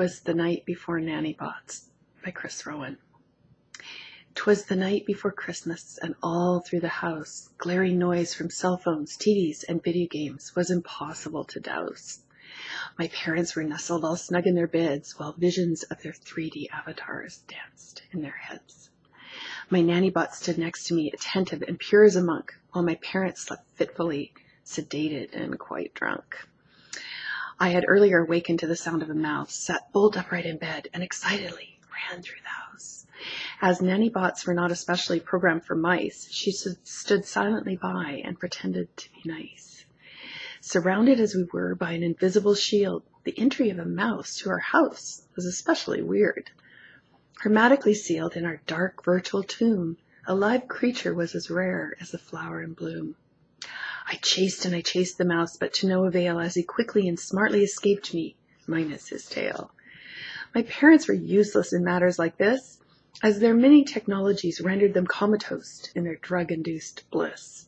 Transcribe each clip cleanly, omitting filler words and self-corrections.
'Twas the night before Nannybots by Chris Rowan. 'Twas the night before Christmas, and all through the house, glaring noise from cell phones, TVs, and video games was impossible to douse. My parents were nestled all snug in their beds, while visions of their 3D avatars danced in their heads. My Nannybot stood next to me, attentive and pure as a monk, while my parents slept fitfully, sedated and quite drunk. I had earlier awakened to the sound of a mouse, sat bolt upright in bed, and excitedly ran through the house. As Nannybots were not especially programmed for mice, she stood silently by and pretended to be nice. Surrounded as we were by an invisible shield, the entry of a mouse to our house was especially weird. Hermetically sealed in our dark virtual tomb, a live creature was as rare as a flower in bloom. I chased and I chased the mouse, but to no avail, as he quickly and smartly escaped me, minus his tail. My parents were useless in matters like this, as their many technologies rendered them comatose in their drug-induced bliss.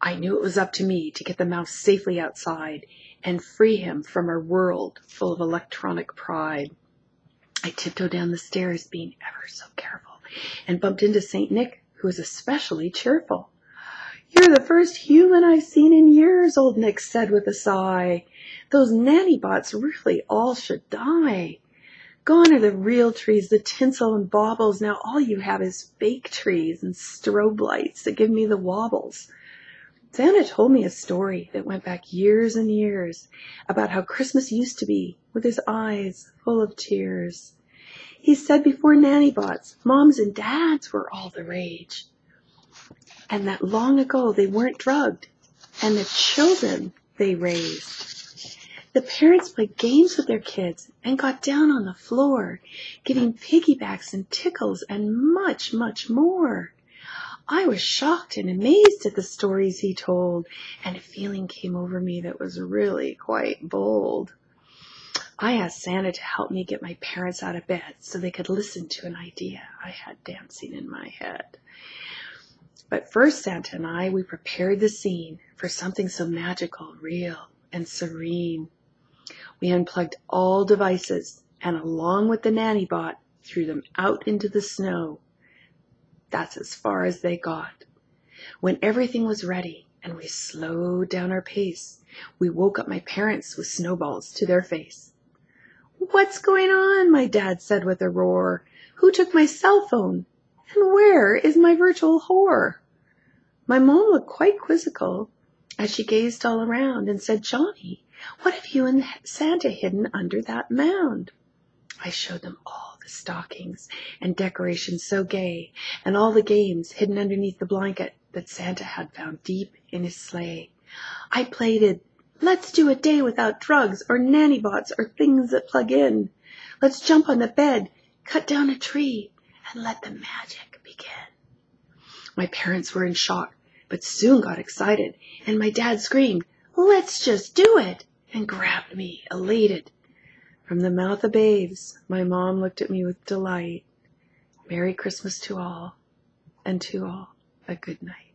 I knew it was up to me to get the mouse safely outside and free him from a world full of electronic pride. I tiptoed down the stairs, being ever so careful, and bumped into St. Nick, who was especially cheerful. "You're the first human I've seen in years," old Nick said with a sigh. "Those Nannybots really all should die. Gone are the real trees, the tinsel and baubles. Now all you have is fake trees and strobe lights that give me the wobbles." Santa told me a story that went back years and years about how Christmas used to be, with his eyes full of tears. He said before Nannybots, moms and dads were all the rage, and that long ago they weren't drugged, and the children they raised. The parents played games with their kids and got down on the floor, giving piggybacks and tickles and much, much more. I was shocked and amazed at the stories he told, and a feeling came over me that was really quite bold. I asked Santa to help me get my parents out of bed so they could listen to an idea I had dancing in my head. But first, Santa and I, we prepared the scene for something so magical, real, and serene. We unplugged all devices and, along with the Nannybot, threw them out into the snow. That's as far as they got. When everything was ready and we slowed down our pace, we woke up my parents with snowballs to their face. "What's going on?" my dad said with a roar. "Who took my cell phone? And where is my virtual whore?" My mom looked quite quizzical as she gazed all around and said, "Johnny, what have you and Santa hidden under that mound?" I showed them all the stockings and decorations so gay, and all the games hidden underneath the blanket that Santa had found deep in his sleigh. I pleaded, "Let's do a day without drugs or Nannybots or things that plug in. Let's jump on the bed, cut down a tree, and let the magic begin." My parents were in shock, but soon got excited, and my dad screamed, "Let's just do it," and grabbed me, elated. From the mouth of babes, my mom looked at me with delight. Merry Christmas to all, and to all a good night.